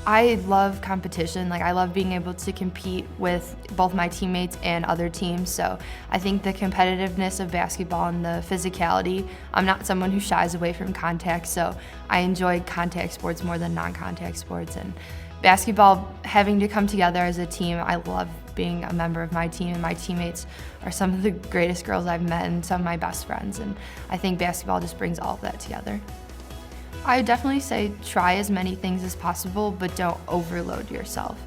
I love competition. Like, I love being able to compete with both my teammates and other teams. So I think the competitiveness of basketball and the physicality, I'm not someone who shies away from contact, so I enjoy contact sports more than non-contact sports. And basketball, having to come together as a team, I love being a member of my team, and my teammates are some of the greatest girls I've met and some of my best friends. And I think basketball just brings all of that together. I would definitely say try as many things as possible, but don't overload yourself.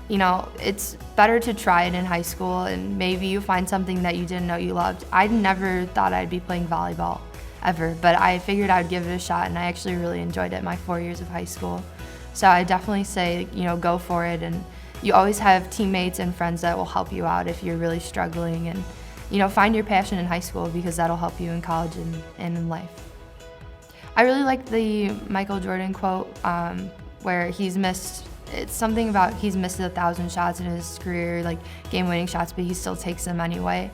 You know, it's better to try it in high school and maybe you find something that you didn't know you loved. I never thought I'd be playing volleyball ever, but I figured I'd give it a shot, and I actually really enjoyed it my 4 years of high school. So I definitely say, you know, go for it, and you always have teammates and friends that will help you out if you're really struggling, and, you know, find your passion in high school because that'll help you in college and in life. I really like the Michael Jordan quote where it's something about he's missed 1,000 shots in his career, like game-winning shots, but he still takes them anyway.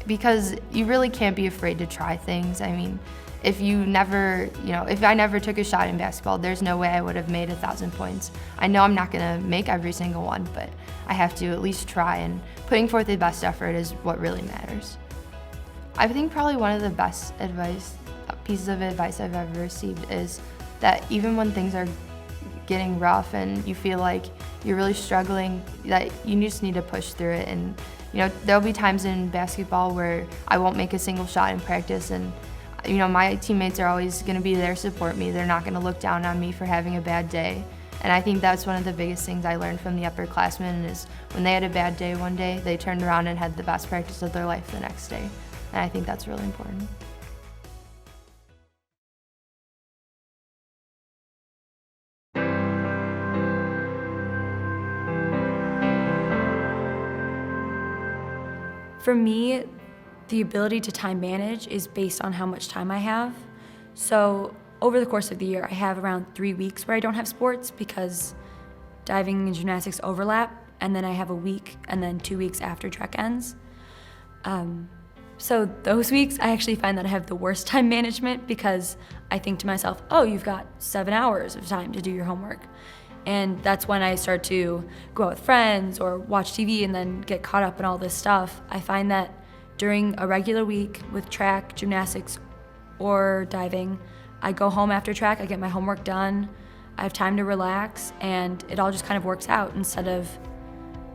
Because you really can't be afraid to try things. I mean, if I never took a shot in basketball, there's no way I would have made 1,000 points. I know I'm not gonna make every single one, but I have to at least try, and putting forth the best effort is what really matters. I think probably one of the best pieces of advice I've ever received is that even when things are getting rough and you feel like you're really struggling, that you just need to push through it. And you know, there'll be times in basketball where I won't make a single shot in practice, and you know, my teammates are always going to be there to support me. They're not going to look down on me for having a bad day. And I think that's one of the biggest things I learned from the upperclassmen is when they had a bad day one day, they turned around and had the best practice of their life the next day. And I think that's really important. For me, the ability to time manage is based on how much time I have. So over the course of the year, I have around 3 weeks where I don't have sports because diving and gymnastics overlap, and then I have a week and then 2 weeks after track ends. So those weeks, I actually find that I have the worst time management because I think to myself, oh, you've got 7 hours of time to do your homework. And that's when I start to go out with friends or watch TV and then get caught up in all this stuff. I find that during a regular week with track, gymnastics, or diving, I go home after track, I get my homework done, I have time to relax, and it all just kind of works out instead of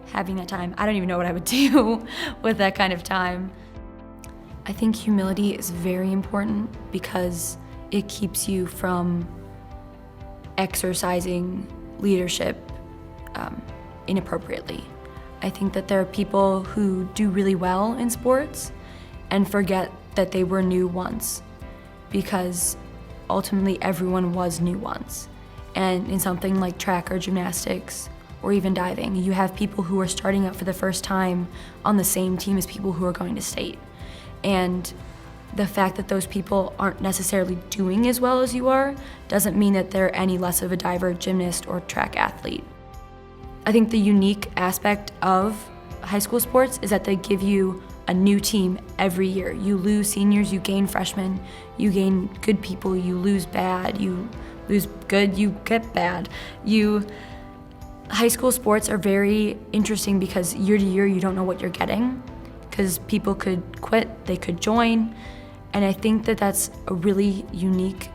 having that time. I don't even know what I would do with that kind of time. I think humility is very important because it keeps you from exercising leadership inappropriately. I think that there are people who do really well in sports and forget that they were new once, because ultimately everyone was new once. And in something like track or gymnastics or even diving, you have people who are starting out for the first time on the same team as people who are going to state. And the fact that those people aren't necessarily doing as well as you are doesn't mean that they're any less of a diver, gymnast, or track athlete. I think the unique aspect of high school sports is that they give you a new team every year. You lose seniors, you gain freshmen, you gain good people, you lose bad, you lose good, you get bad. High school sports are very interesting because year to year you don't know what you're getting, because people could quit, they could join. And I think that that's a really unique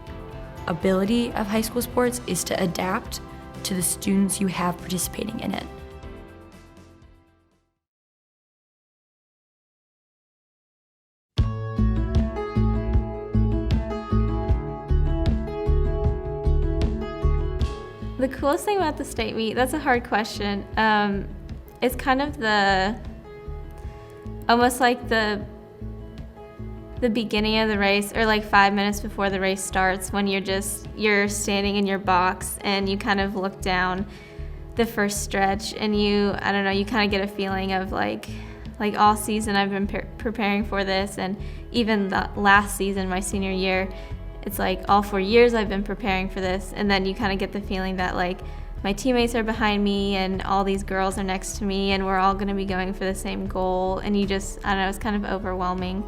ability of high school sports, is to adapt to the students you have participating in it. The coolest thing about the state meet, that's a hard question. It's kind of almost like the beginning of the race, or like 5 minutes before the race starts, when you're standing in your box and you kind of look down the first stretch and you kind of get a feeling of like all season I've been preparing for this, and even the last season, my senior year, it's like all 4 years I've been preparing for this. And then you kind of get the feeling that like my teammates are behind me and all these girls are next to me and we're all going to be going for the same goal, and you just, it's kind of overwhelming.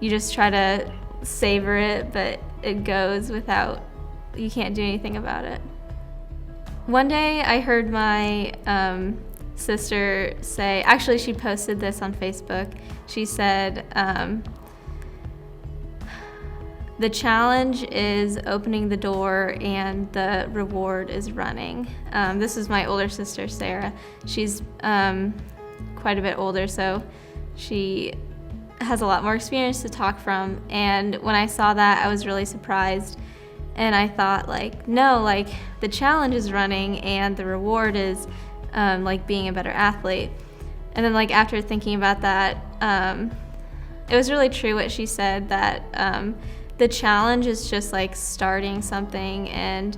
You just try to savor it, but it goes you can't do anything about it. One day I heard my sister say, actually she posted this on Facebook. She said, the challenge is opening the door and the reward is running. This is my older sister, Sarah. She's quite a bit older, so she has a lot more experience to talk from. And when I saw that, I was really surprised. And I thought, like, no, like, the challenge is running and the reward is like being a better athlete. And then, like, after thinking about that, it was really true what she said, that the challenge is just like starting something and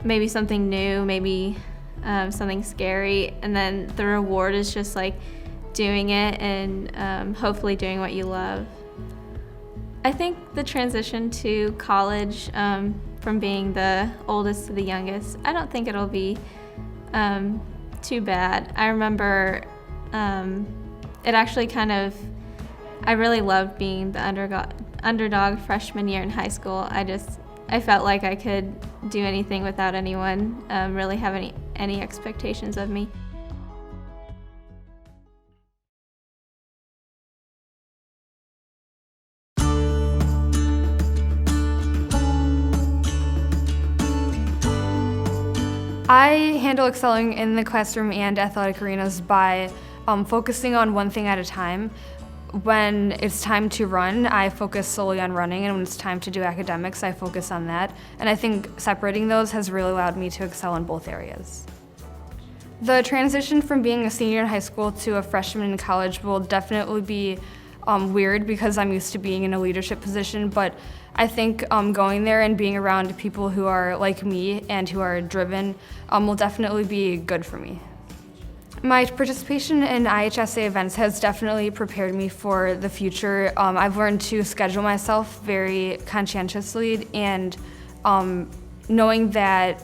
maybe something new, maybe something scary, and then the reward is just like doing it and hopefully doing what you love. I think the transition to college, from being the oldest to the youngest, I don't think it'll be too bad. I remember it actually I really loved being the underdog freshman year in high school. I felt like I could do anything without anyone really have any expectations of me. I handle excelling in the classroom and athletic arenas by focusing on one thing at a time. When it's time to run, I focus solely on running, and when it's time to do academics, I focus on that. And I think separating those has really allowed me to excel in both areas. The transition from being a senior in high school to a freshman in college will definitely be weird because I'm used to being in a leadership position, but I think going there and being around people who are like me and who are driven will definitely be good for me. My participation in IHSA events has definitely prepared me for the future. I've learned to schedule myself very conscientiously, and knowing that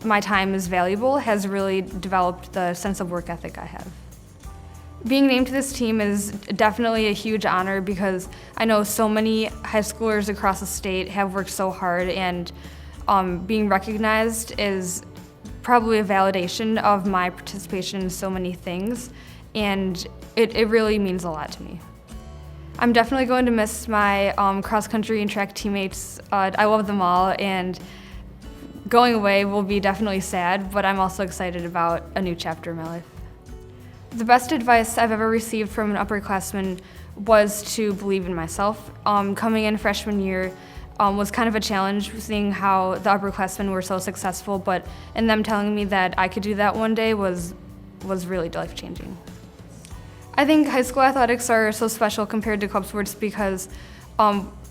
my time is valuable has really developed the sense of work ethic I have. Being named to this team is definitely a huge honor because I know so many high schoolers across the state have worked so hard, and being recognized is probably a validation of my participation in so many things, and it really means a lot to me. I'm definitely going to miss my cross-country and track teammates. I love them all, and going away will be definitely sad, but I'm also excited about a new chapter in my life. The best advice I've ever received from an upperclassman was to believe in myself. Coming in freshman year was kind of a challenge, seeing how the upperclassmen were so successful, but in them telling me that I could do that one day was really life-changing. I think high school athletics are so special compared to club sports because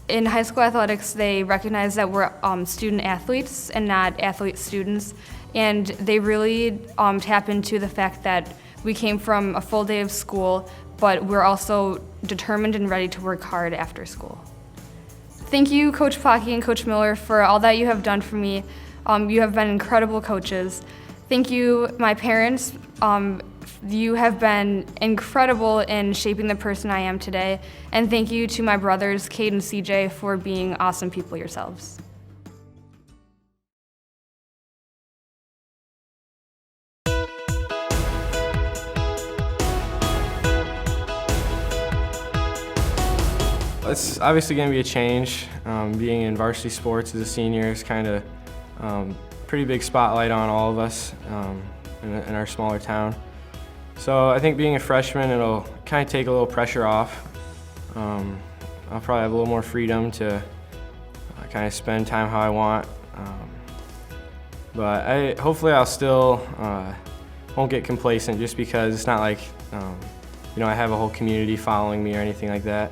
in high school athletics they recognize that we're student athletes and not athlete students, and they really tap into the fact that we came from a full day of school, but we're also determined and ready to work hard after school. Thank you, Coach Plocky and Coach Miller, for all that you have done for me. You have been incredible coaches. Thank you, my parents. You have been incredible in shaping the person I am today. And thank you to my brothers, Cade and CJ, for being awesome people yourselves. It's obviously going to be a change. Being in varsity sports as a senior is kind of pretty big spotlight on all of us in our smaller town. So I think being a freshman, it'll kind of take a little pressure off. I'll probably have a little more freedom to kind of spend time how I want. But hopefully I'll still won't get complacent just because it's not like I have a whole community following me or anything like that.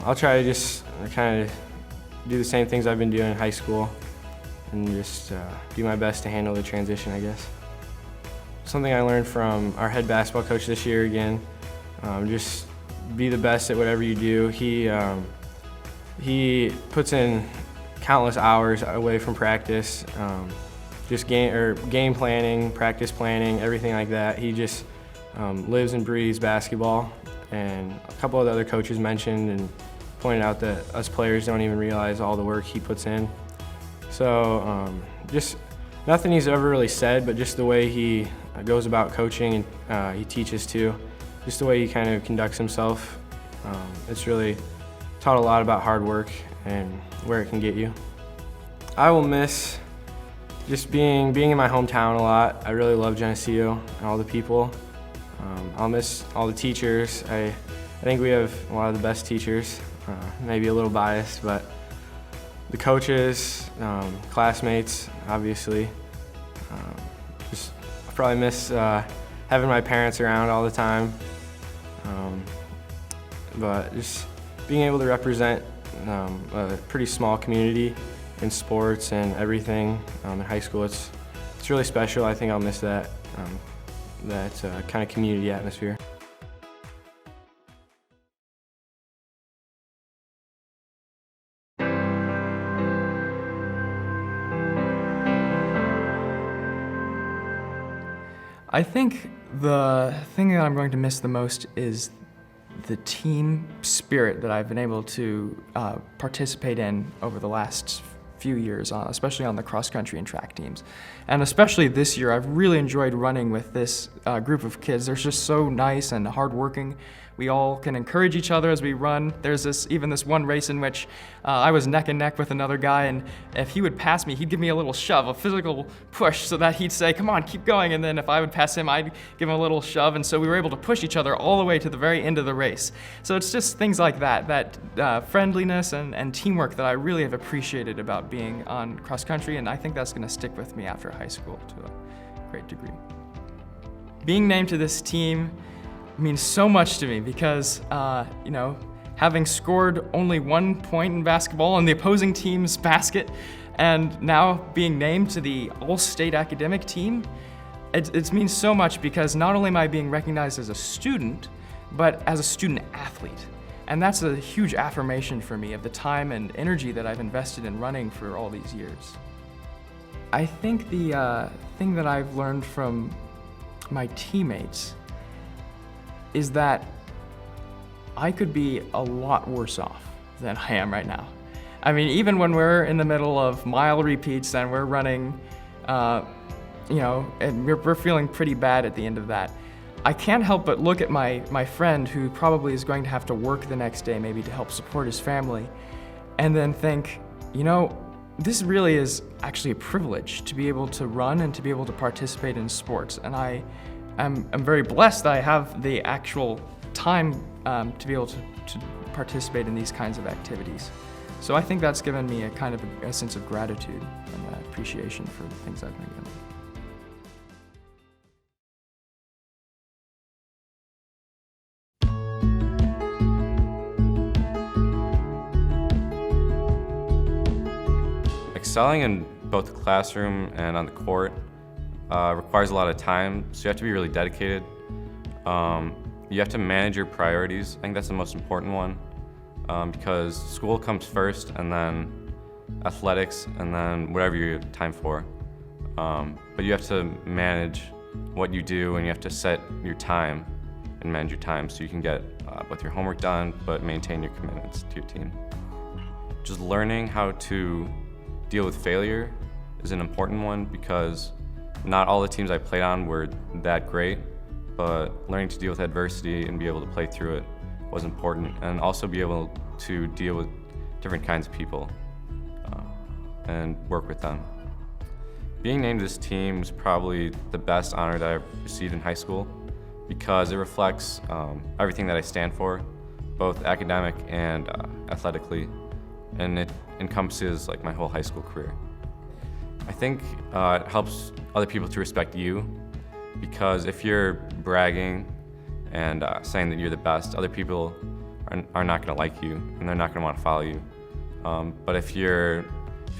I'll try to just kind of do the same things I've been doing in high school and just do my best to handle the transition, I guess. Something I learned from our head basketball coach this year again, just be the best at whatever you do. He puts in countless hours away from practice, just game planning, practice planning, everything like that. He just lives and breathes basketball. And a couple of the other coaches mentioned and pointed out that us players don't even realize all the work he puts in. So just nothing he's ever really said, but just the way he goes about coaching and he teaches too, just the way he kind of conducts himself. It's really taught a lot about hard work and where it can get you. I will miss just being in my hometown a lot. I really love Geneseo and all the people. I'll miss all the teachers. I think we have a lot of the best teachers, maybe a little biased, but the coaches, classmates, obviously. I probably miss having my parents around all the time, but just being able to represent a pretty small community in sports and everything in high school, it's really special. I think I'll miss that kind of community atmosphere. I think the thing that I'm going to miss the most is the team spirit that I've been able to participate in over the last few years, especially on the cross-country and track teams. And especially this year, I've really enjoyed running with this group of kids. They're just so nice and hardworking. We all can encourage each other as we run. There's even this one race in which I was neck and neck with another guy, and if he would pass me, he'd give me a little shove, a physical push, so that he'd say, "Come on, keep going," and then if I would pass him, I'd give him a little shove, and so we were able to push each other all the way to the very end of the race. So it's just things like that friendliness and teamwork that I really have appreciated about being on cross country, and I think that's going to stick with me after high school to a great degree. Being named to this team means so much to me because, having scored only 1 point in basketball on the opposing team's basket and now being named to the All-State Academic Team, it means so much because not only am I being recognized as a student, but as a student athlete. And that's a huge affirmation for me of the time and energy that I've invested in running for all these years. I think the thing that I've learned from my teammates is that I could be a lot worse off than I am right now. I mean, even when we're in the middle of mile repeats and we're running, and we're feeling pretty bad at the end of that, I can't help but look at my friend who probably is going to have to work the next day maybe to help support his family, and then think, this really is actually a privilege to be able to run and to be able to participate in sports. And I'm very blessed that I have the actual time to be able to participate in these kinds of activities. So I think that's given me a kind of a sense of gratitude and appreciation for the things I've been given. Excelling in both the classroom and on the court requires a lot of time, so you have to be really dedicated. You have to manage your priorities. I think that's the most important one because school comes first and then athletics and then whatever you have time for. But you have to manage what you do and you have to set your time and manage your time so you can get both your homework done but maintain your commitments to your team. Just learning how to deal with failure is an important one because not all the teams I played on were that great, but learning to deal with adversity and be able to play through it was important, and also be able to deal with different kinds of people and work with them. Being named to this team is probably the best honor that I've received in high school because it reflects everything that I stand for, both academic and athletically, and it encompasses like my whole high school career. I think it helps other people to respect you because if you're bragging and saying that you're the best, other people are not going to like you and they're not going to want to follow you. But if you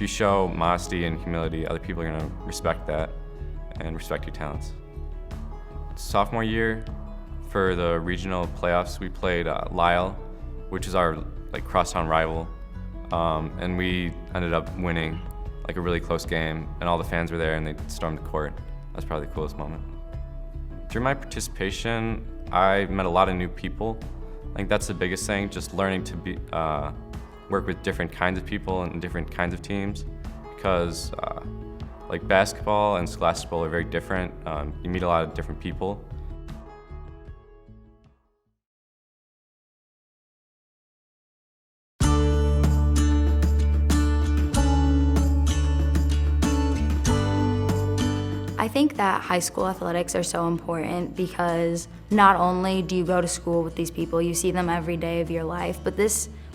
show modesty and humility, other people are going to respect that and respect your talents. Sophomore year, for the regional playoffs, we played Lyle, which is our crosstown rival, and we ended up winning a really close game, and all the fans were there and they stormed the court. That's probably the coolest moment. Through my participation, I met a lot of new people. I think that's the biggest thing, just learning to work with different kinds of people and different kinds of teams, because like basketball and scholastic bowl are very different. You meet a lot of different people. I think that high school athletics are so important because not only do you go to school with these people, you see them every day of your life, but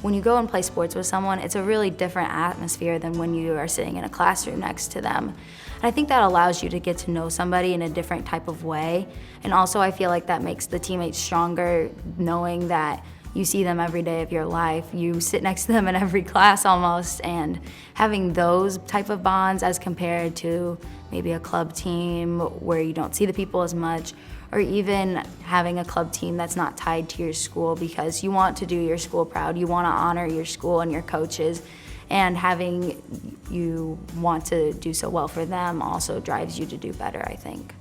when you go and play sports with someone, it's a really different atmosphere than when you are sitting in a classroom next to them. And I think that allows you to get to know somebody in a different type of way. And also I feel like that makes the teammates stronger, knowing that you see them every day of your life. You sit next to them in every class almost, and having those type of bonds as compared to maybe a club team where you don't see the people as much, or even having a club team that's not tied to your school because you want to do your school proud, you want to honor your school and your coaches, and having you want to do so well for them also drives you to do better, I think.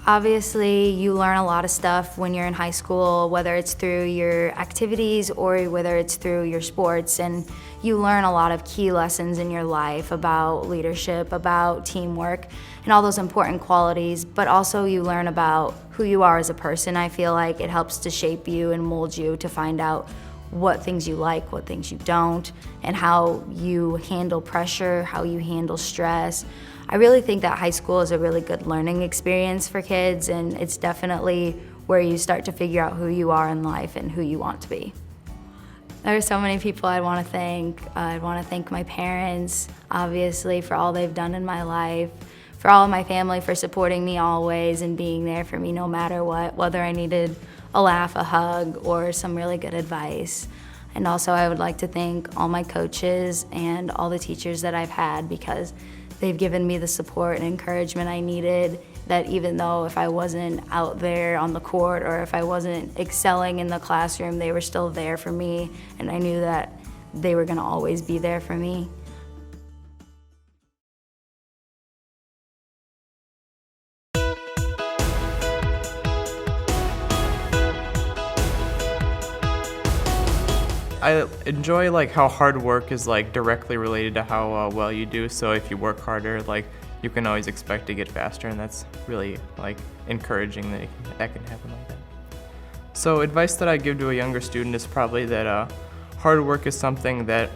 Obviously, you learn a lot of stuff when you're in high school, whether it's through your activities or whether it's through your sports, and you learn a lot of key lessons in your life about leadership, about teamwork, and all those important qualities, but also you learn about who you are as a person. I feel like it helps to shape you and mold you to find out what things you like, what things you don't, and how you handle pressure, how you handle stress. I really think that high school is a really good learning experience for kids, and it's definitely where you start to figure out who you are in life and who you want to be. There are so many people I want to thank. I want to thank my parents, obviously, for all they've done in my life, for all of my family for supporting me always and being there for me no matter what, whether I needed a laugh, a hug, or some really good advice. And also I would like to thank all my coaches and all the teachers that I've had, because they've given me the support and encouragement I needed, that even though if I wasn't out there on the court or if I wasn't excelling in the classroom, they were still there for me, and I knew that they were gonna always be there for me. I enjoy like how hard work is like directly related to how well you do. So if you work harder, like you can always expect to get faster, and that's really like encouraging that can happen like that. So advice that I give to a younger student is probably that hard work is something that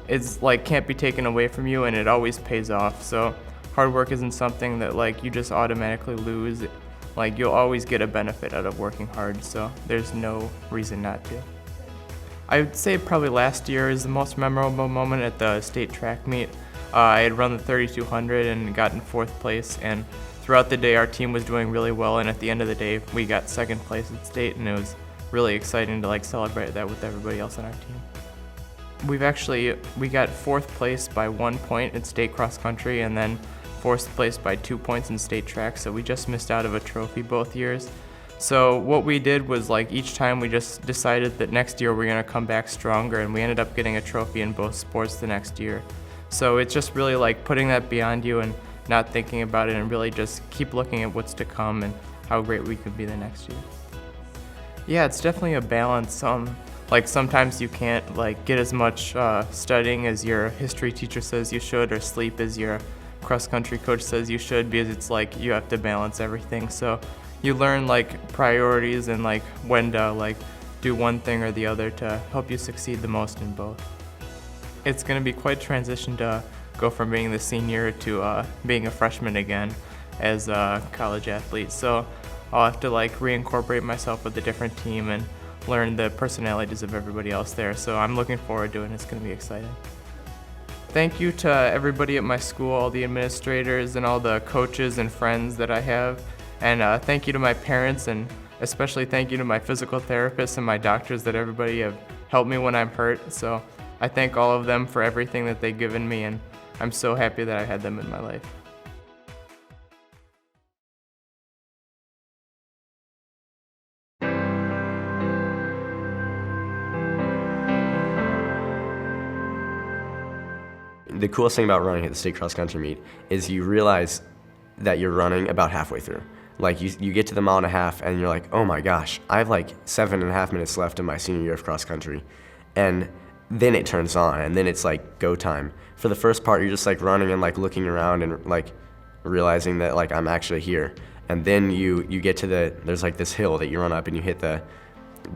is like can't be taken away from you, and it always pays off. So hard work isn't something that like you just automatically lose. Like you'll always get a benefit out of working hard, so there's no reason not to. I would say probably last year is the most memorable moment at the state track meet. I had run the 3200 and gotten 4th place, and throughout the day our team was doing really well, and at the end of the day we got 2nd place at state, and it was really exciting to like celebrate that with everybody else on our team. We got 4th place by 1 point in state cross country, and then 4th place by 2 points in state track, so we just missed out of a trophy both years. So what we did was like each time we just decided that next year we're gonna come back stronger, and we ended up getting a trophy in both sports the next year. So it's just really like putting that beyond you and not thinking about it, and really just keep looking at what's to come and how great we could be the next year. Yeah, it's definitely a balance. Like sometimes you can't like get as much studying as your history teacher says you should, or sleep as your cross-country coach says you should, because it's like you have to balance everything. So you learn like priorities and like when to like do one thing or the other to help you succeed the most in both. It's going to be quite a transition to go from being the senior to being a freshman again as a college athlete. So I'll have to like reincorporate myself with a different team and learn the personalities of everybody else there. So I'm looking forward to it, and it's going to be exciting. Thank you to everybody at my school, all the administrators and all the coaches and friends that I have. And thank you to my parents, and especially thank you to my physical therapists and my doctors that everybody have helped me when I'm hurt. So I thank all of them for everything that they've given me, and I'm so happy that I had them in my life. The coolest thing about running at the state cross country meet is you realize that you're running about halfway through. Like you get to the 1.5 miles and you're like, oh my gosh, I have like 7.5 minutes left in my senior year of cross country. And then it turns on, and then it's like go time. For the first part, you're just like running and like looking around and like realizing that like I'm actually here. And then you get to there's like this hill that you run up and you hit the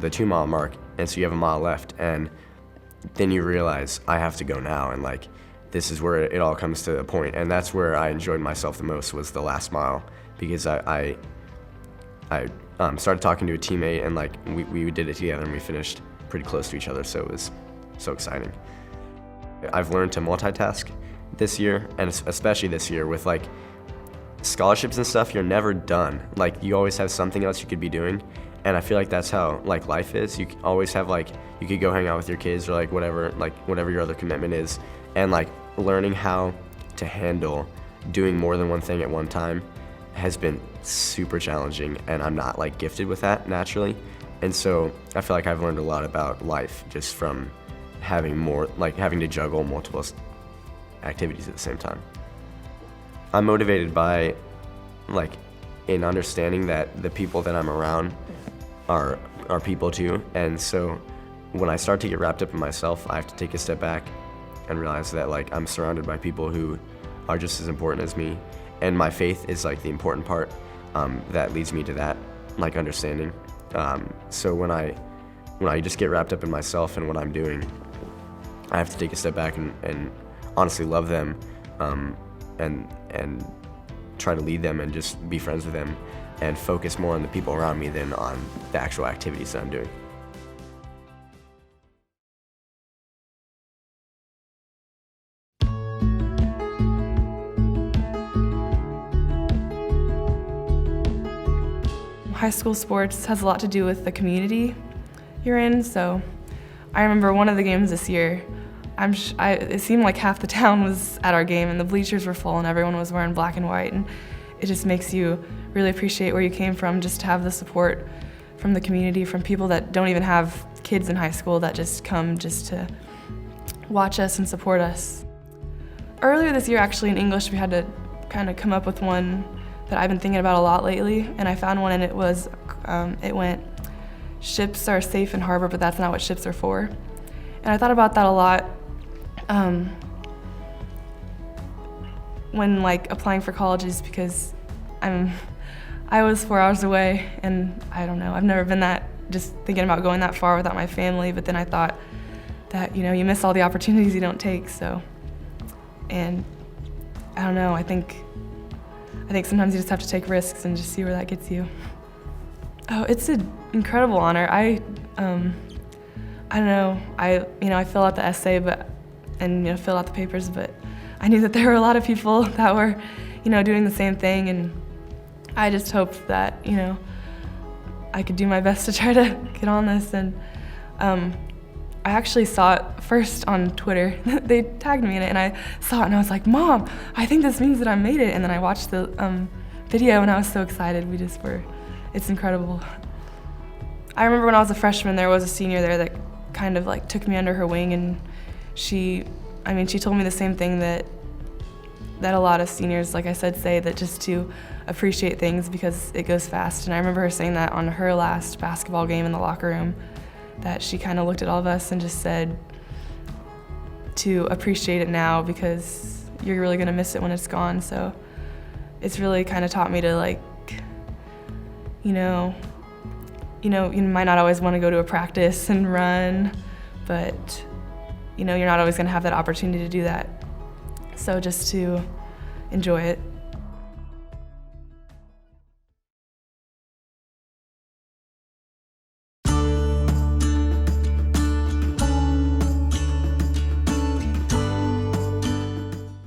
2 mile mark, and so you have a mile left, and then you realize I have to go now, and like this is where it all comes to a point. And that's where I enjoyed myself the most, was the last mile, because I started talking to a teammate, and like we did it together, and we finished pretty close to each other, so it was so exciting. I've learned to multitask this year, and especially this year with like scholarships and stuff. You're never done. Like you always have something else you could be doing, and I feel like that's how like life is. You always have like, you could go hang out with your kids or like whatever your other commitment is, and like learning how to handle doing more than one thing at one time has been super challenging, and I'm not like gifted with that naturally. And so I feel like I've learned a lot about life just from having to juggle multiple activities at the same time. I'm motivated by like in understanding that the people that I'm around are people too. And so when I start to get wrapped up in myself, I have to take a step back and realize that like I'm surrounded by people who are just as important as me. And my faith is like the important part that leads me to that like understanding. So when I just get wrapped up in myself and what I'm doing, I have to take a step back and honestly love them, and try to lead them and just be friends with them and focus more on the people around me than on the actual activities that I'm doing. High school sports has a lot to do with the community you're in, so I remember one of the games this year, it seemed like half the town was at our game, and the bleachers were full and everyone was wearing black and white, and it just makes you really appreciate where you came from, just to have the support from the community, from people that don't even have kids in high school that just come just to watch us and support us. Earlier this year, actually, in English, we had to kind of come up with one that I've been thinking about a lot lately, and I found one, and it went, ships are safe in harbor, but that's not what ships are for. And I thought about that a lot when like applying for colleges, because I was 4 hours away, and I don't know, I've never been just thinking about going that far without my family, but then I thought that, you know, you miss all the opportunities you don't take, so, and I don't know, I think sometimes you just have to take risks and just see where that gets you. Oh, it's an incredible honor. I don't know, I fill out the essay, and fill out the papers, but I knew that there were a lot of people that were, doing the same thing, and I just hoped that, I could do my best to try to get on this. And I actually saw it first on Twitter. They tagged me in it, and I saw it, and I was like, Mom, I think this means that I made it. And then I watched the video, and I was so excited. It's incredible. I remember when I was a freshman, there was a senior there that kind of like took me under her wing, and she told me the same thing that a lot of seniors, like I said, say, that just to appreciate things because it goes fast. And I remember her saying that on her last basketball game in the locker room, that she kind of looked at all of us and just said to appreciate it now because you're really gonna miss it when it's gone. So it's really kind of taught me to, like, you might not always want to go to a practice and run, but you're not always gonna have that opportunity to do that. So just to enjoy it.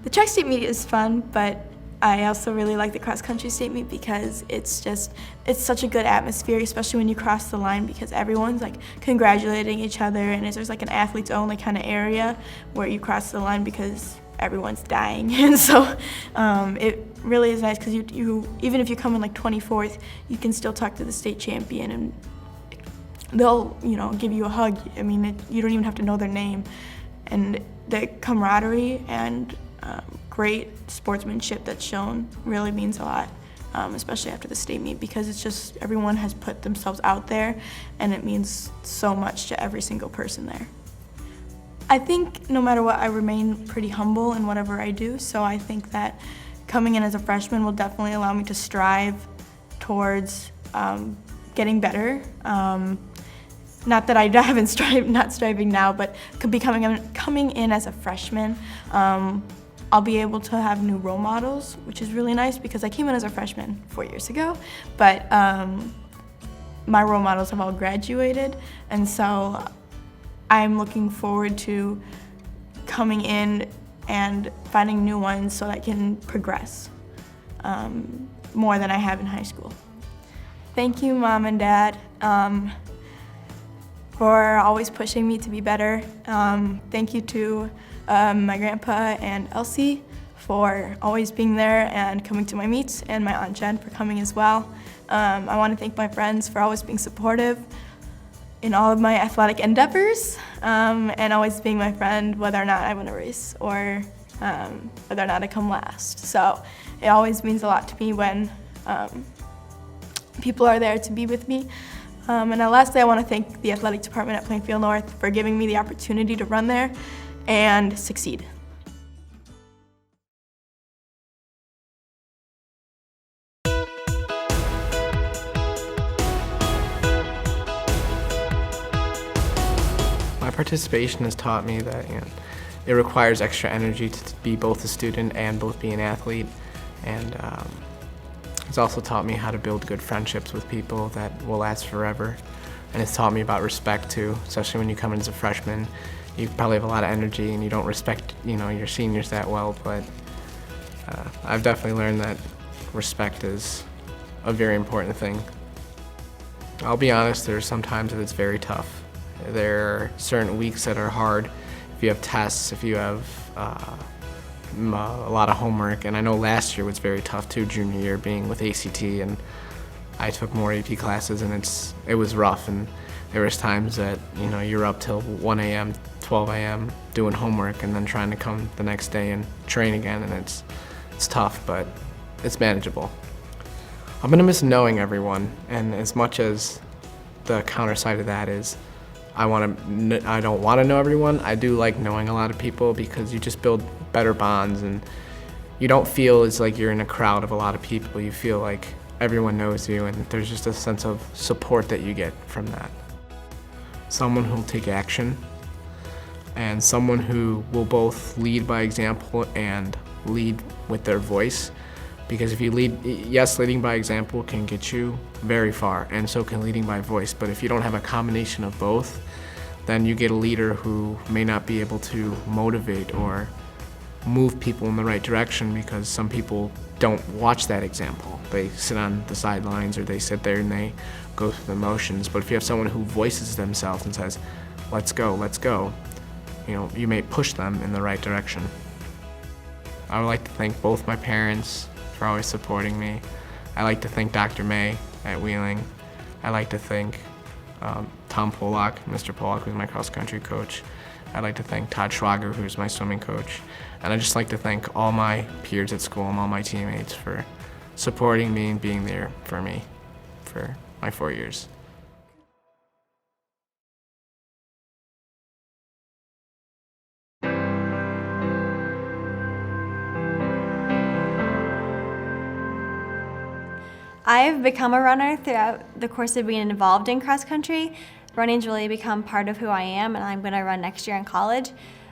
The track state meet is fun, but I also really like the cross-country state meet because it's such a good atmosphere, especially when you cross the line, because everyone's like congratulating each other, and there's like an athlete's only kind of area where you cross the line because everyone's dying. And so it really is nice because you even if you come in like 24th, you can still talk to the state champion, and they'll give you a hug. I mean, you don't even have to know their name, and the camaraderie and great sportsmanship that's shown really means a lot, especially after the state meet, because it's just everyone has put themselves out there, and it means so much to every single person there. I think no matter what, I remain pretty humble in whatever I do, so I think that coming in as a freshman will definitely allow me to strive towards getting better. Not that I haven't not striving now, but coming in as a freshman, I'll be able to have new role models, which is really nice because I came in as a freshman 4 years ago, but my role models have all graduated, and so I'm looking forward to coming in and finding new ones so that I can progress more than I have in high school. Thank you, Mom and Dad, for always pushing me to be better. Thank you to my grandpa and Elsie for always being there and coming to my meets, and my Aunt Jen for coming as well. I want to thank my friends for always being supportive in all of my athletic endeavors, and always being my friend whether or not I win a race or whether or not I come last. So it always means a lot to me when people are there to be with me. And then lastly, I want to thank the athletic department at Plainfield North for giving me the opportunity to run there and succeed. My participation has taught me that it requires extra energy to be both a student and both be an athlete, and it's also taught me how to build good friendships with people that will last forever. And it's taught me about respect too, especially when you come in as a freshman. You probably have a lot of energy and you don't respect your seniors that well, but I've definitely learned that respect is a very important thing. I'll be honest, there's sometimes that it's very tough. There are certain weeks that are hard. If you have tests, if you have a lot of homework, and I know last year was very tough too, junior year, being with ACT, and I took more AP classes, and it was rough, and there was times that you're up till 1 a.m., 12 a.m. doing homework, and then trying to come the next day and train again, and it's tough, but it's manageable. I'm gonna miss knowing everyone, and as much as the counter side of that is I don't want to know everyone, I do like knowing a lot of people because you just build better bonds, and you don't feel as like you're in a crowd of a lot of people. You feel like everyone knows you, and there's just a sense of support that you get from that. Someone who will take action, and someone who will both lead by example and lead with their voice. Because if you lead, yes, leading by example can get you very far, and so can leading by voice. But if you don't have a combination of both, then you get a leader who may not be able to motivate or move people in the right direction, because some people don't watch that example. They sit on the sidelines, or they sit there and they go through the motions. But if you have someone who voices themselves and says, let's go, you may push them in the right direction. I would like to thank both my parents for always supporting me. I like to thank Dr. May at Wheeling. I like to thank Tom Polak, Mr. Polak, who's my cross-country coach. I'd like to thank Todd Schwager, who's my swimming coach. And I'd just like to thank all my peers at school and all my teammates for supporting me and being there for me for my 4 years. I've become a runner throughout the course of being involved in cross country. Running's really become part of who I am, and I'm going to run next year in college.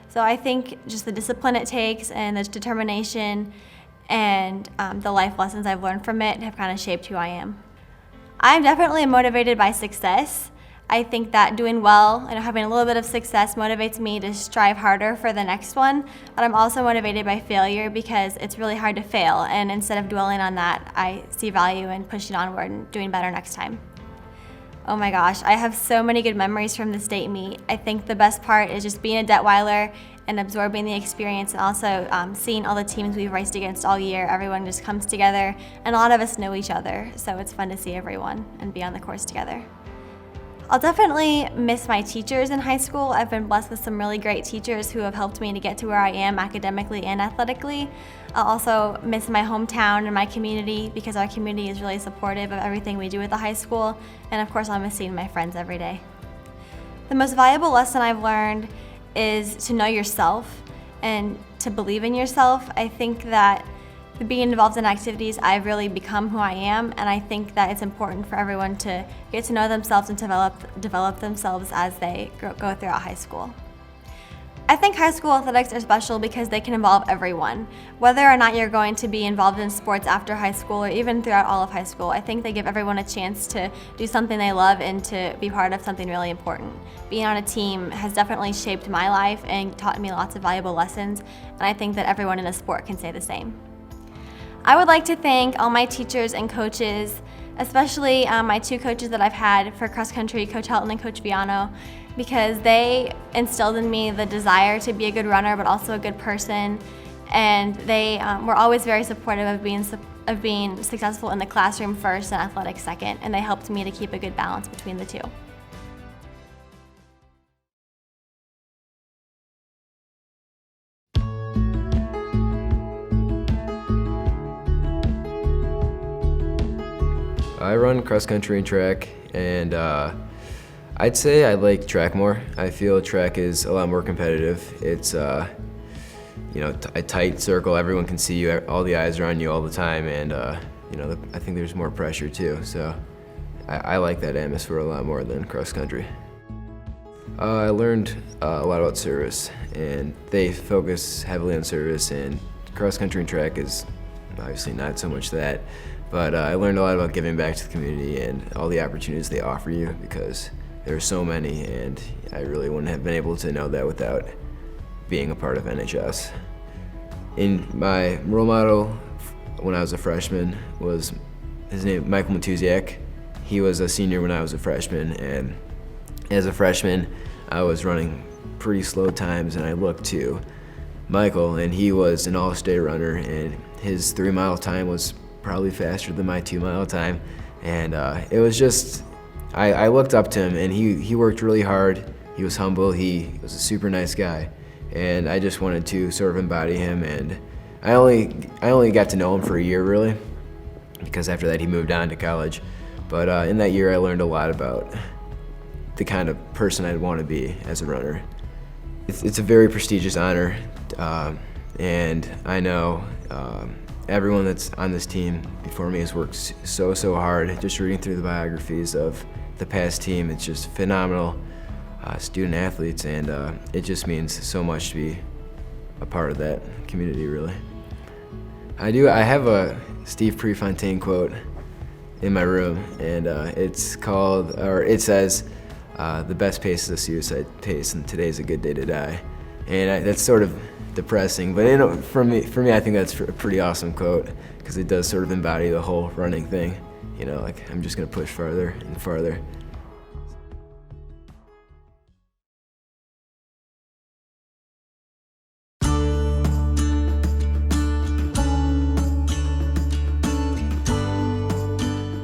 So I think just the discipline it takes and the determination and the life lessons I've learned from it have kind of shaped who I am. I'm definitely motivated by success. I think that doing well and having a little bit of success motivates me to strive harder for the next one, but I'm also motivated by failure because it's really hard to fail, and instead of dwelling on that, I see value in pushing onward and doing better next time. Oh my gosh, I have so many good memories from the state meet. I think the best part is just being a Detweiler and absorbing the experience, and also seeing all the teams we've raced against all year. Everyone just comes together, and a lot of us know each other, so it's fun to see everyone and be on the course together. I'll definitely miss my teachers in high school. I've been blessed with some really great teachers who have helped me to get to where I am academically and athletically. I'll also miss my hometown and my community because our community is really supportive of everything we do at the high school. And of course, I'll miss seeing my friends every day. The most valuable lesson I've learned is to know yourself and to believe in yourself. I think that being involved in activities, I've really become who I am, and I think that it's important for everyone to get to know themselves and develop themselves as they go throughout high school. I think high school athletics are special because they can involve everyone. Whether or not you're going to be involved in sports after high school or even throughout all of high school, I think they give everyone a chance to do something they love and to be part of something really important. Being on a team has definitely shaped my life and taught me lots of valuable lessons, and I think that everyone in a sport can say the same. I would like to thank all my teachers and coaches, especially my two coaches that I've had for cross country, Coach Helton and Coach Viano, because they instilled in me the desire to be a good runner but also a good person, and they were always very supportive of being successful in the classroom first and athletics second, and they helped me to keep a good balance between the two. I run cross country and track, and I'd say I like track more. I feel track is a lot more competitive. It's you know, a tight circle, everyone can see you, all the eyes are on you all the time, and you know, I think there's more pressure too, so I like that atmosphere a lot more than cross country. I learned a lot about service, and they focus heavily on service, and cross country and track is obviously not so much that. But I learned a lot about giving back to the community and all the opportunities they offer you, because there are so many, and I really wouldn't have been able to know that without being a part of NHS. My role model when I was a freshman was his name, Michael Matuziak. He was a senior when I was a freshman, and as a freshman, I was running pretty slow times, and I looked to Michael, and he was an all-state runner, and his 3-mile time was probably faster than my 2-mile time, and it was just, I looked up to him, and he worked really hard. He was humble. He was a super nice guy, and I just wanted to sort of embody him. And I only got to know him for a year, really, because after that he moved on to college. But in that year I learned a lot about the kind of person I'd want to be as a runner. It's a very prestigious honor, and I know everyone that's on this team before me has worked so hard. Just reading through the biographies of the past team, it's just phenomenal student athletes, and it just means so much to be a part of that community, really. I have a Steve Prefontaine quote in my room, and it says, "The best pace is a suicide pace, and today's a good day to die." And that's sort of depressing, but for me, I think that's a pretty awesome quote, because it does sort of embody the whole running thing. You know, like, I'm just gonna push farther and farther.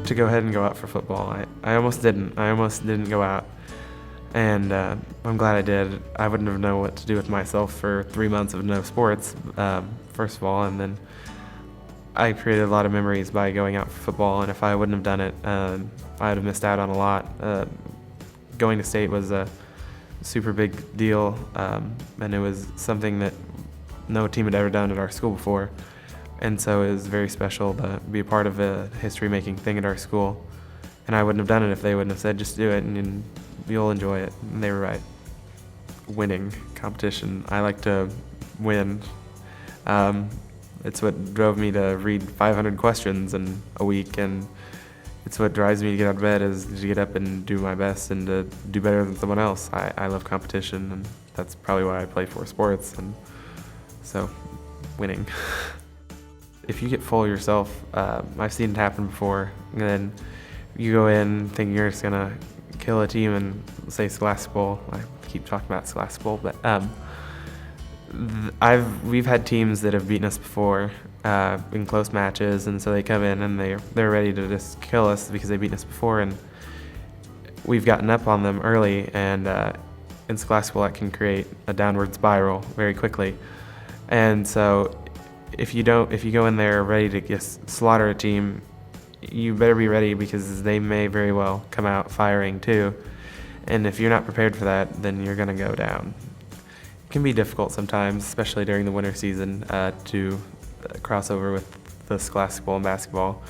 To go ahead and go out for football, I almost didn't. I almost didn't go out. And I'm glad I did. I wouldn't have known what to do with myself for 3 months of no sports, first of all, and then I created a lot of memories by going out for football, and if I wouldn't have done it, I would have missed out on a lot. Going to state was a super big deal, and it was something that no team had ever done at our school before, and so it was very special to be a part of a history-making thing at our school, and I wouldn't have done it if they wouldn't have said, just do it, and you'll enjoy it. And they were right. Winning competition. I like to win. It's what drove me to read 500 questions in a week, and it's what drives me to get out of bed, is to get up and do my best and to do better than someone else. I love competition, and that's probably why I play 4 sports, and so winning. If you get full of yourself, I've seen it happen before, and then you go in thinking you're just gonna kill a team and say Scholastic Bowl. I keep talking about Scholastic Bowl, but we've had teams that have beaten us before in close matches, and so they come in and they're ready to just kill us because they've beaten us before, and we've gotten up on them early, and in Scholastic Bowl that can create a downward spiral very quickly. And so if you go in there ready to just slaughter a team, you better be ready, because they may very well come out firing too. And if you're not prepared for that, then you're gonna go down. It can be difficult sometimes, especially during the winter season, to cross over with the scholastic bowl and basketball.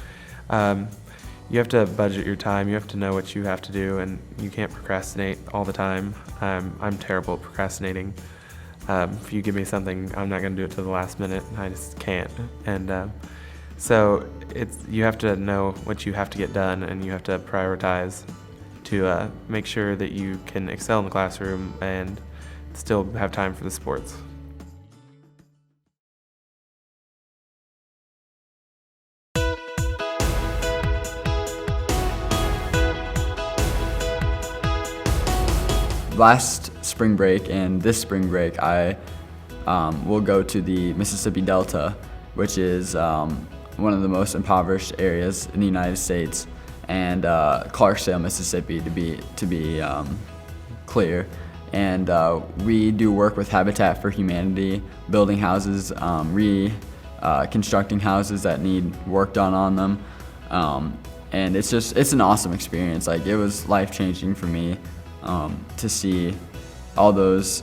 You have to budget your time, you have to know what you have to do, and you can't procrastinate all the time. I'm terrible at procrastinating. If you give me something, I'm not going to do it to the last minute. I just can't. And so you have to know what you have to get done, and you have to prioritize to make sure that you can excel in the classroom and still have time for the sports. Last spring break and this spring break, I will go to the Mississippi Delta, which is one of the most impoverished areas in the United States, and Clarksdale, Mississippi, to be clear. And we do work with Habitat for Humanity, building houses, constructing houses that need work done on them. And it's an awesome experience. Like, it was life-changing for me to see all those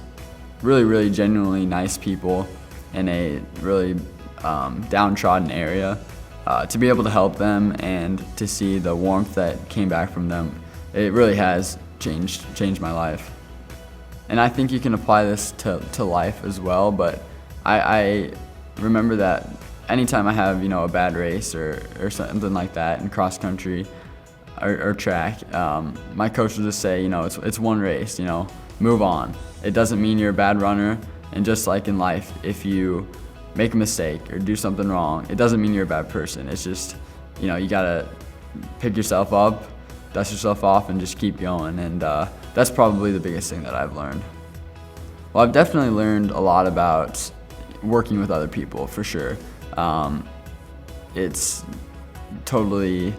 really genuinely nice people in a really downtrodden area, to be able to help them and to see the warmth that came back from them. It really has changed my life. And I think you can apply this to life as well, but I remember that anytime I have, a bad race or something like that in cross country or track, my coach will just say, it's one race, move on. It doesn't mean you're a bad runner, and just like in life, if you make a mistake or do something wrong, it doesn't mean you're a bad person. It's just, you gotta pick yourself up, dust yourself off, and just keep going. And that's probably the biggest thing that I've learned. Well, I've definitely learned a lot about working with other people, for sure. It's totally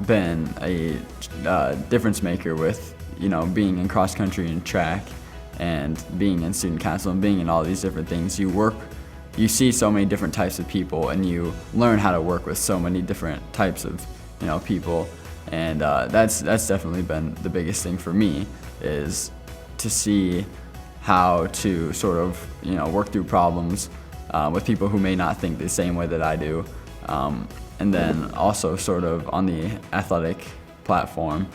been a difference maker with, being in cross country and track, and being in student council, and being in all these different things. You see so many different types of people, and you learn how to work with so many different types of, people. And that's definitely been the biggest thing for me, is to see how to sort of, work through problems with people who may not think the same way that I do. And then also sort of on the athletic platform,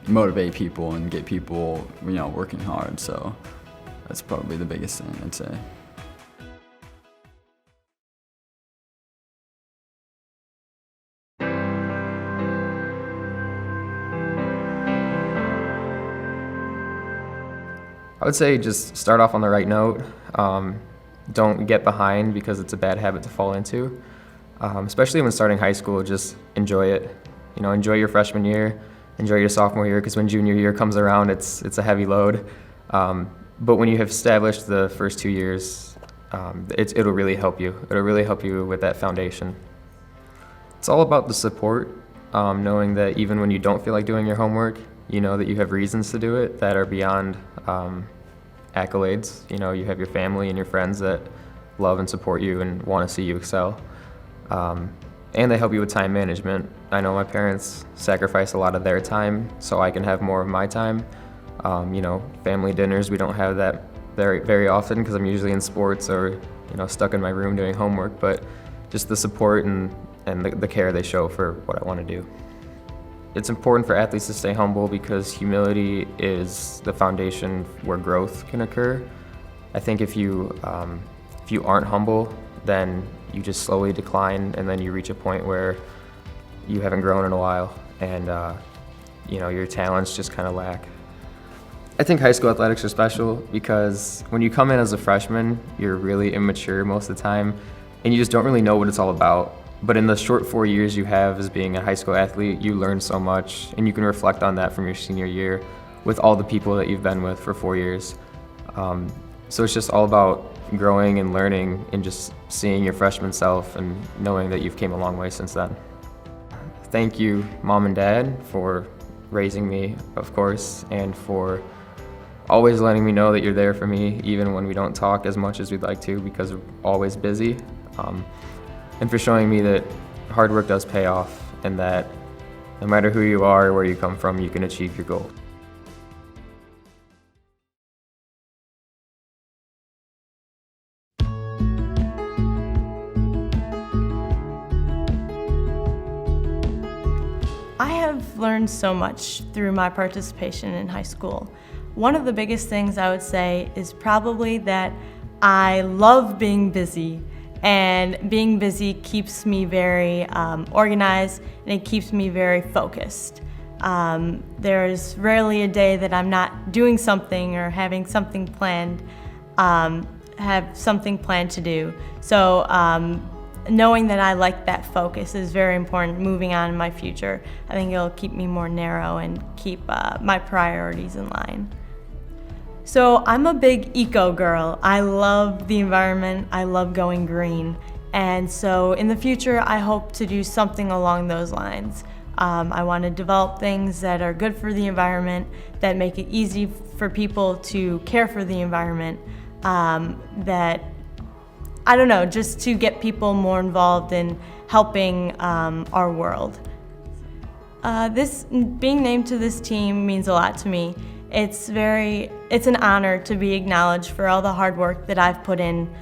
motivate people and get people, working hard. So that's probably the biggest thing, I'd say. I would say just start off on the right note. Don't get behind, because it's a bad habit to fall into. Especially when starting high school, just enjoy it. Enjoy your freshman year, enjoy your sophomore year, because when junior year comes around, it's a heavy load. But when you have established the first 2 years, it'll really help you. It'll really help you with that foundation. It's all about the support, knowing that even when you don't feel like doing your homework, you know that you have reasons to do it that are beyond accolades. You have your family and your friends that love and support you and want to see you excel. And they help you with time management. I know my parents sacrifice a lot of their time so I can have more of my time. Family dinners, we don't have that very often, because I'm usually in sports or stuck in my room doing homework, but just the support and the care they show for what I want to do. It's important for athletes to stay humble, because humility is the foundation where growth can occur. I think if you aren't humble, then you just slowly decline, and then you reach a point where you haven't grown in a while, and your talents just kind of lack. I think high school athletics are special because when you come in as a freshman, you're really immature most of the time, and you just don't really know what it's all about. But in the short 4 years you have as being a high school athlete, you learn so much, and you can reflect on that from your senior year with all the people that you've been with for 4 years. So it's just all about growing and learning and just seeing your freshman self and knowing that you've came a long way since then. Thank you, Mom and Dad, for raising me, of course, and for always letting me know that you're there for me, even when we don't talk as much as we'd like to, because we're always busy. And for showing me that hard work does pay off, and that no matter who you are or where you come from, you can achieve your goal. learned so much through my participation in high school. One of the biggest things I would say is probably that I love being busy, and being busy keeps me very organized, and it keeps me very focused. There's rarely a day that I'm not doing something or having something planned, to do. So knowing that I like that focus is very important moving on in my future. I think it'll keep me more narrow and keep my priorities in line. So I'm a big eco girl. I love the environment. I love going green. And so in the future, I hope to do something along those lines. I want to develop things that are good for the environment, that make it easy for people to care for the environment, I don't know, just to get people more involved in helping our world. Being named to this team means a lot to me. It's an honor to be acknowledged for all the hard work that I've put in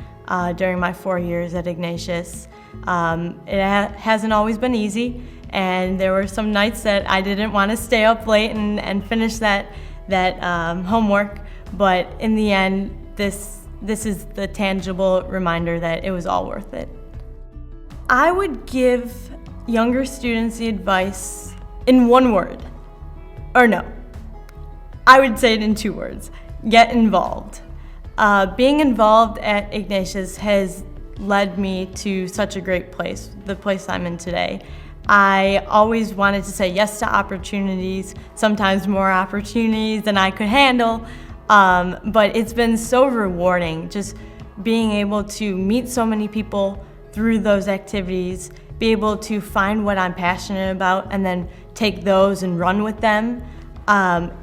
during my 4 years at Ignatius. It hasn't always been easy, and there were some nights that I didn't want to stay up late and finish that homework, but in the end, this is the tangible reminder that it was all worth it. I would give younger students the advice in one word, or no, I would say it in 2 words: get involved. Being involved at Ignatius has led me to such a great place, the place I'm in today. I always wanted to say yes to opportunities, sometimes more opportunities than I could handle, but it's been so rewarding just being able to meet so many people through those activities, be able to find what I'm passionate about and then take those and run with them.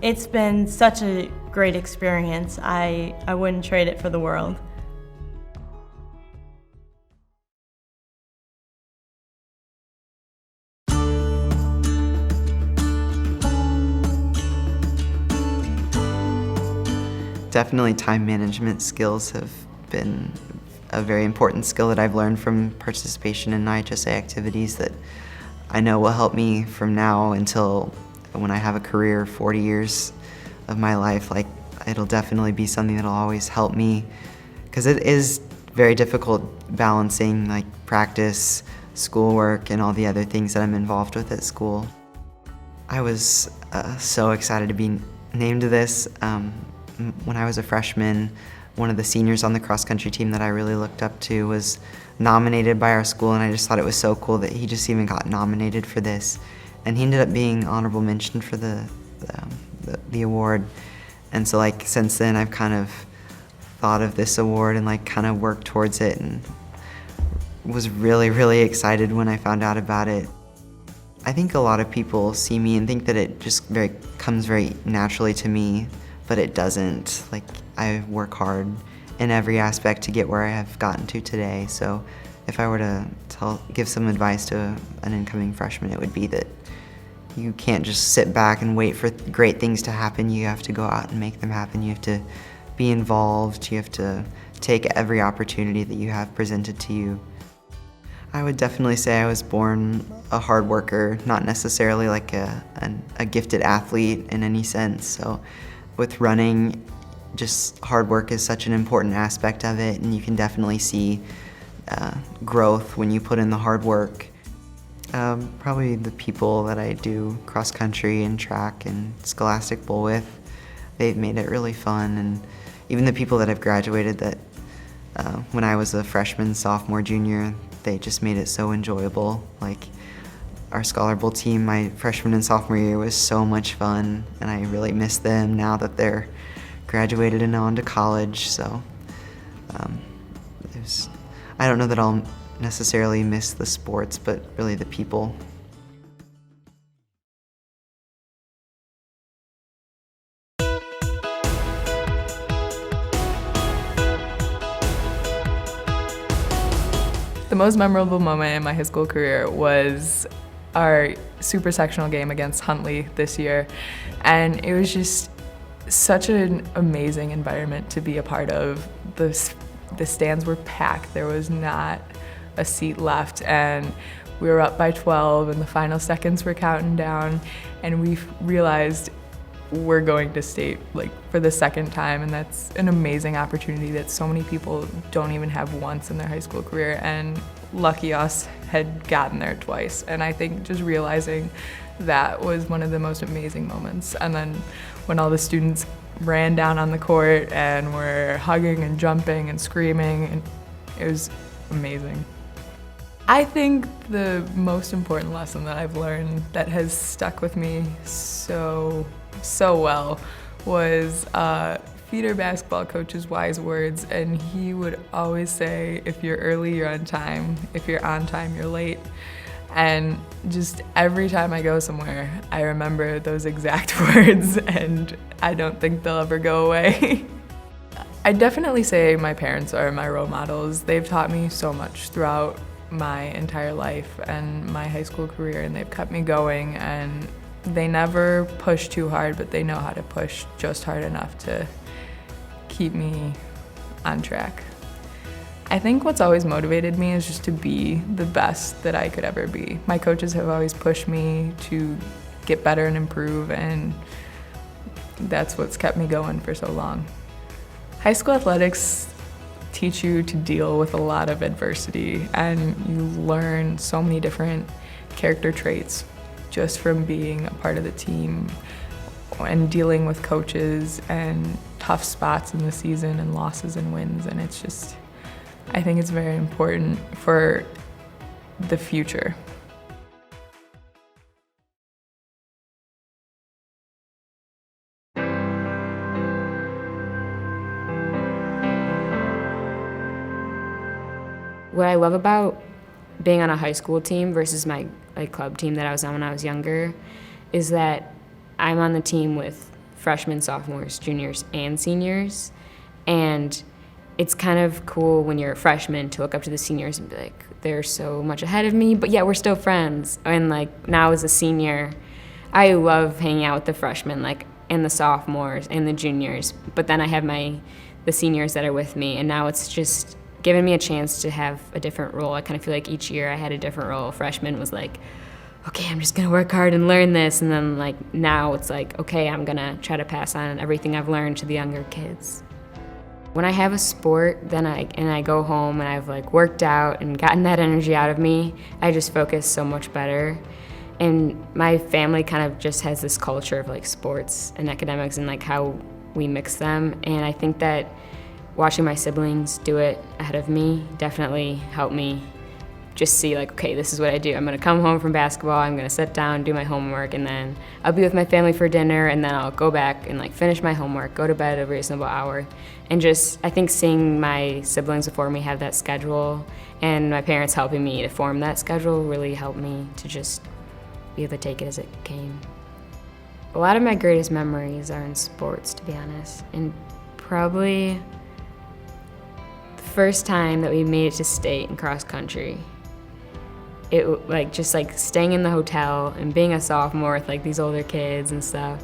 It's been such a great experience. I wouldn't trade it for the world. Definitely time management skills have been a very important skill that I've learned from participation in IHSA activities that I know will help me from now until when I have a career, 40 years of my life. Like, it'll definitely be something that'll always help me, because it is very difficult balancing like practice, schoolwork, and all the other things that I'm involved with at school. I was so excited to be named to this. When I was a freshman, one of the seniors on the cross-country team that I really looked up to was nominated by our school, and I just thought it was so cool that he just even got nominated for this. And he ended up being honorable mention for the award. And so like since then I've kind of thought of this award and like kind of worked towards it, and was really, really excited when I found out about it. I think a lot of people see me and think that it just comes very naturally to me, but it doesn't. Like, I work hard in every aspect to get where I have gotten to today. So if I were to give some advice to an incoming freshman, it would be that you can't just sit back and wait for great things to happen. You have to go out and make them happen. You have to be involved. You have to take every opportunity that you have presented to you. I would definitely say I was born a hard worker, not necessarily like a gifted athlete in any sense. So with running, just hard work is such an important aspect of it, and you can definitely see growth when you put in the hard work. Probably the people that I do cross country and track and Scholastic Bowl with, they've made it really fun. And even the people that I've graduated that when I was a freshman, sophomore, junior, they just made it so enjoyable. Like our Scholar Bowl team, my freshman and sophomore year was so much fun, and I really miss them now that they're graduated and on to college. So I don't know that I'll necessarily miss the sports, but really the people. The most memorable moment in my high school career was our super sectional game against Huntley this year, and it was just such an amazing environment to be a part of. The stands were packed. There was not a seat left, and we were up by 12 and the final seconds were counting down, and we realized we're going to state like for the second time, and that's an amazing opportunity that so many people don't even have once in their high school career, and lucky us had gotten there twice. And I think just realizing that was one of the most amazing moments. And then when all the students ran down on the court and were hugging and jumping and screaming, and it was amazing. I think the most important lesson that I've learned that has stuck with me so well was feeder basketball coach's wise words, and he would always say, if you're early, you're on time. If you're on time, you're late. And just every time I go somewhere, I remember those exact words, and I don't think they'll ever go away. I definitely say my parents are my role models. They've taught me so much throughout my entire life and my high school career, and they've kept me going, and they never push too hard, but they know how to push just hard enough to keep me on track. I think what's always motivated me is just to be the best that I could ever be. My coaches have always pushed me to get better and improve, and that's what's kept me going for so long. High school athletics teach you to deal with a lot of adversity, and you learn so many different character traits just from being a part of the team and dealing with coaches and tough spots in the season and losses and wins. And it's just, I think it's very important for the future. What I love about being on a high school team versus my club team that I was on when I was younger is that I'm on the team with freshmen, sophomores, juniors, and seniors. And it's kind of cool when you're a freshman to look up to the seniors and be like, they're so much ahead of me, but yet we're still friends. And like now as a senior, I love hanging out with the freshmen and the sophomores and the juniors. But then I have the seniors that are with me, and now it's just given me a chance to have a different role. I kind of feel like each year I had a different role. Freshman was like, okay, I'm just gonna work hard and learn this. And then now it's like, okay, I'm gonna try to pass on everything I've learned to the younger kids. When I have a sport, then I go home and I've worked out and gotten that energy out of me, I just focus so much better. And my family kind of just has this culture of sports and academics and how we mix them. And I think that watching my siblings do it ahead of me definitely helped me just see okay, this is what I do. I'm gonna come home from basketball, I'm gonna sit down, do my homework, and then I'll be with my family for dinner, and then I'll go back and finish my homework, go to bed at a reasonable hour. And just, I think seeing my siblings before me have that schedule and my parents helping me to form that schedule really helped me to just be able to take it as it came. A lot of my greatest memories are in sports, to be honest, and probably the first time that we made it to state in cross country. It just staying in the hotel and being a sophomore with these older kids and stuff,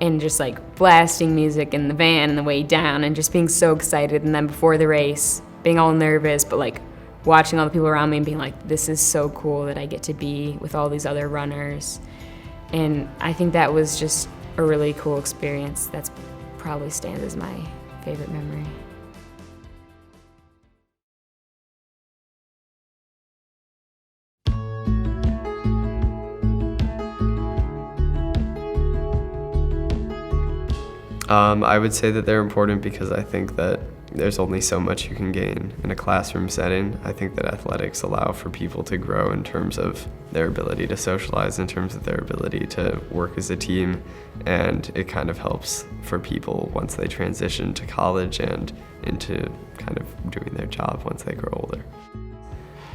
and just blasting music in the van on the way down and just being so excited, and then before the race being all nervous, but watching all the people around me and being this is so cool that I get to be with all these other runners. And I think that was just a really cool experience. That's probably stands as my favorite memory. I would say that they're important because I think that there's only so much you can gain in a classroom setting. I think that athletics allow for people to grow in terms of their ability to socialize, in terms of their ability to work as a team, and it kind of helps for people once they transition to college and into kind of doing their job once they grow older.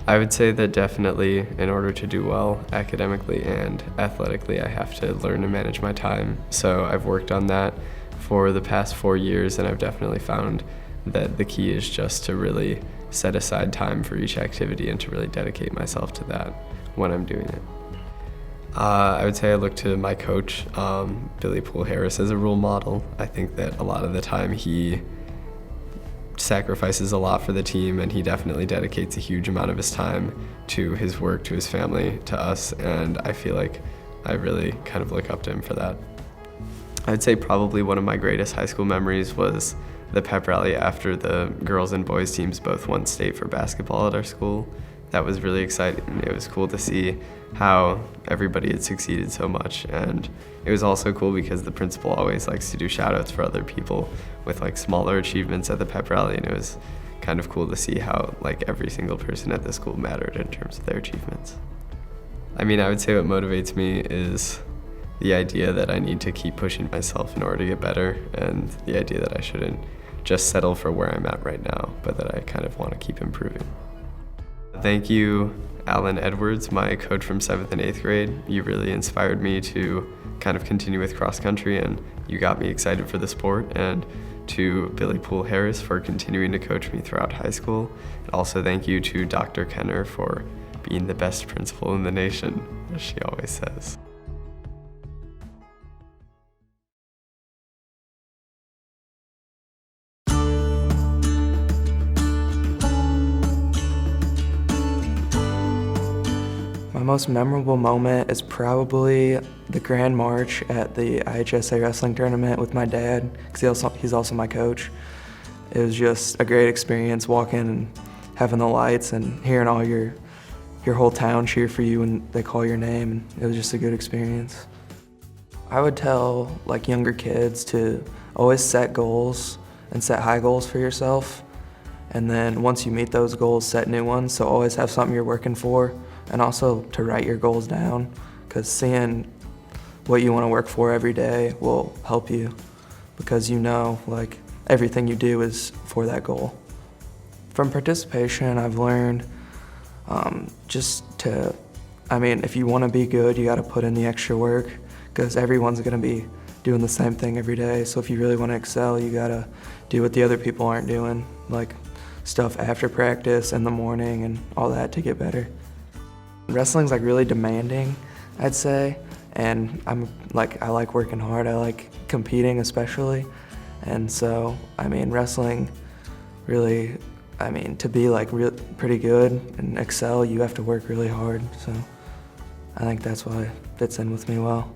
I would say that definitely in order to do well academically and athletically, I have to learn to manage my time. So I've worked on that for the past 4 years, and I've definitely found that the key is just to really set aside time for each activity and to really dedicate myself to that when I'm doing it. I would say I look to my coach, Billy Poole Harris, as a role model. I think that a lot of the time he sacrifices a lot for the team, and he definitely dedicates a huge amount of his time to his work, to his family, to us, and I feel like I really kind of look up to him for that. I'd say probably one of my greatest high school memories was the pep rally after the girls and boys teams both won state for basketball at our school. That was really exciting. It was cool to see how everybody had succeeded so much, and it was also cool because the principal always likes to do shout outs for other people with like smaller achievements at the pep rally, and it was kind of cool to see how like every single person at the school mattered in terms of their achievements. I mean, I would say what motivates me is the idea that I need to keep pushing myself in order to get better, and the idea that I shouldn't just settle for where I'm at right now, but that I kind of want to keep improving. Thank you, Alan Edwards, my coach from 7th and 8th grade. You really inspired me to kind of continue with cross country, and you got me excited for the sport. And to Billy Poole Harris for continuing to coach me throughout high school. And also thank you to Dr. Kenner for being the best principal in the nation, as she always says. My most memorable moment is probably the Grand March at the IHSA wrestling tournament with my dad, because he's also my coach. It was just a great experience walking and having the lights and hearing all your whole town cheer for you when they call your name, and it was just a good experience. I would tell like younger kids to always set goals and set high goals for yourself, and then once you meet those goals, set new ones, so always have something you're working for. And also to write your goals down, because seeing what you want to work for every day will help you, because you know like everything you do is for that goal. From participation, I've learned if you want to be good, you got to put in the extra work, because everyone's going to be doing the same thing every day. So if you really want to excel, you got to do what the other people aren't doing, like stuff after practice, in the morning, and all that to get better. Wrestling's like really demanding, I'd say, and I like working hard. I like competing especially, and so wrestling really, to be like pretty good and excel, you have to work really hard. So I think that's why it fits in with me well.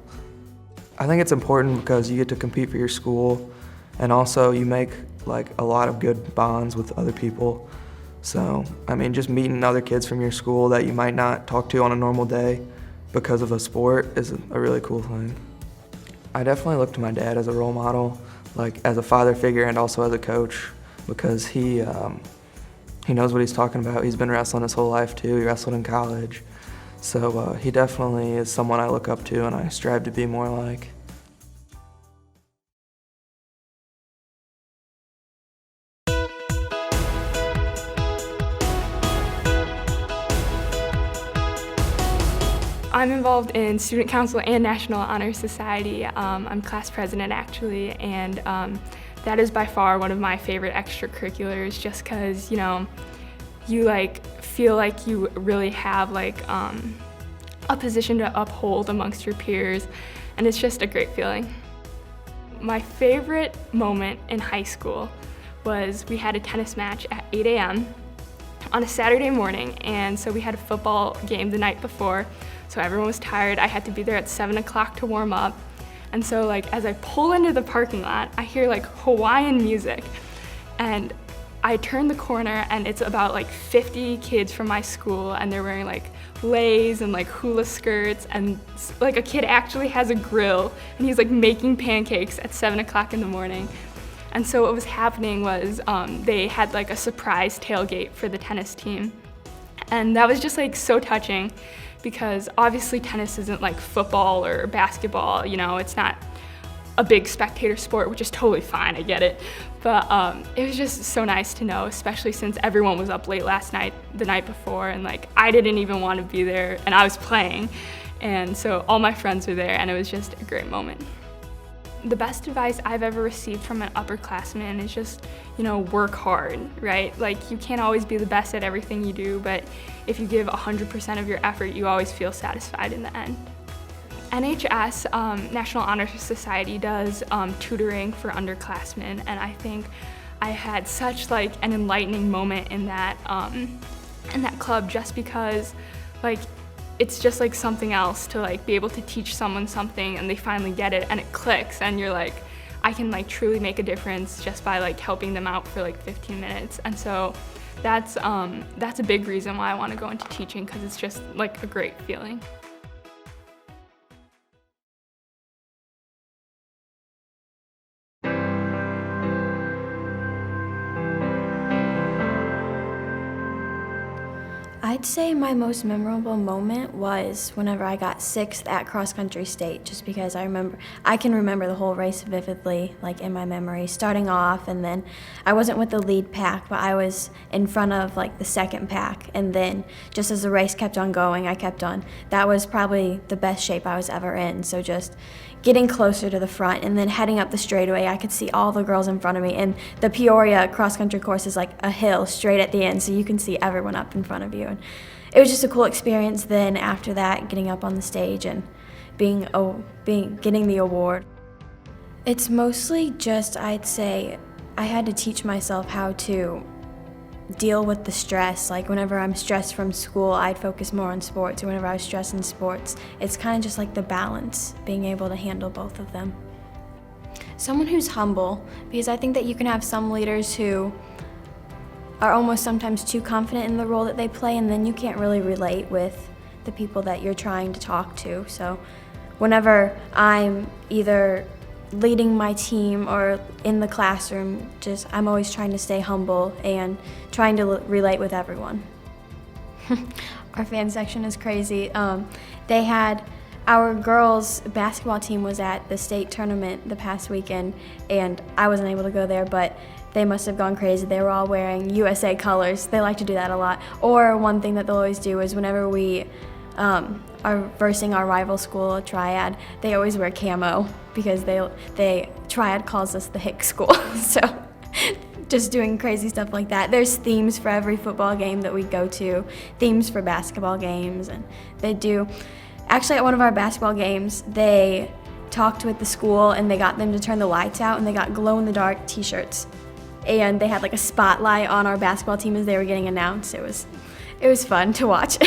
I think it's important because you get to compete for your school, and also you make like a lot of good bonds with other people. So, just meeting other kids from your school that you might not talk to on a normal day because of a sport is a really cool thing. I definitely look to my dad as a role model, like as a father figure and also as a coach, because he knows what he's talking about. He's been wrestling his whole life too. He wrestled in college. So he definitely is someone I look up to and I strive to be more like. I'm involved in Student Council and National Honor Society. I'm class president actually, and that is by far one of my favorite extracurriculars, just because you feel like you really have a position to uphold amongst your peers, and it's just a great feeling. My favorite moment in high school was we had a tennis match at 8 a.m. on a Saturday morning, and so we had a football game the night before. So everyone was tired. I had to be there at 7 o'clock to warm up. And so as I pull into the parking lot, I hear Hawaiian music. And I turn the corner and it's about 50 kids from my school, and they're wearing leis and hula skirts, and a kid actually has a grill and he's making pancakes at 7 o'clock in the morning. And so what was happening was they had a surprise tailgate for the tennis team. And that was just so touching, because obviously tennis isn't like football or basketball, it's not a big spectator sport, which is totally fine, I get it. But it was just so nice to know, especially since everyone was up late last night, the night before, and I didn't even want to be there, and I was playing. And so all my friends were there, and it was just a great moment. The best advice I've ever received from an upperclassman is just, work hard, right? You can't always be the best at everything you do, but if you give 100% of your effort, you always feel satisfied in the end. NHS, National Honor Society, does tutoring for underclassmen, and I think I had such an enlightening moment in that club, just because it's just like something else to like be able to teach someone something and they finally get it and it clicks and you're like, I can like truly make a difference just by like helping them out for like 15 minutes. And so that's a big reason why I want to go into teaching, because it's just like a great feeling. I'd say my most memorable moment was whenever I got 6th at cross country state, just because I can remember the whole race vividly, like in my memory, starting off, and then I wasn't with the lead pack, but I was in front of like the second pack, and then just as the race kept on going, I kept on. That was probably the best shape I was ever in, so just getting closer to the front and then heading up the straightaway, I could see all the girls in front of me, and the Peoria cross country course is like a hill straight at the end, so you can see everyone up in front of you. And it was just a cool experience. Then after that, getting up on the stage and getting the award. It's mostly just, I'd say, I had to teach myself how to deal with the stress. Like whenever I'm stressed from school, I'd focus more on sports, and whenever I was stressed in sports, it's kind of just like the balance, being able to handle both of them. Someone who's humble, because I think that you can have some leaders who are almost sometimes too confident in the role that they play, and then you can't really relate with the people that you're trying to talk to. So whenever I'm either leading my team or in the classroom, I'm always trying to stay humble and trying to relate with everyone. Our fan section is crazy. Our girls' basketball team was at the state tournament the past weekend, and I wasn't able to go there, but they must have gone crazy. They were all wearing USA colors. They like to do that a lot. Or one thing that they'll always do is whenever we are versing our rival school, Triad, they always wear camo because Triad calls us the Hick school. So just doing crazy stuff like that. There's themes for every football game that we go to, themes for basketball games, and they do. Actually, at one of our basketball games, they talked with the school and they got them to turn the lights out, and they got glow-in-the-dark t-shirts. And they had like a spotlight on our basketball team as they were getting announced. It was fun to watch.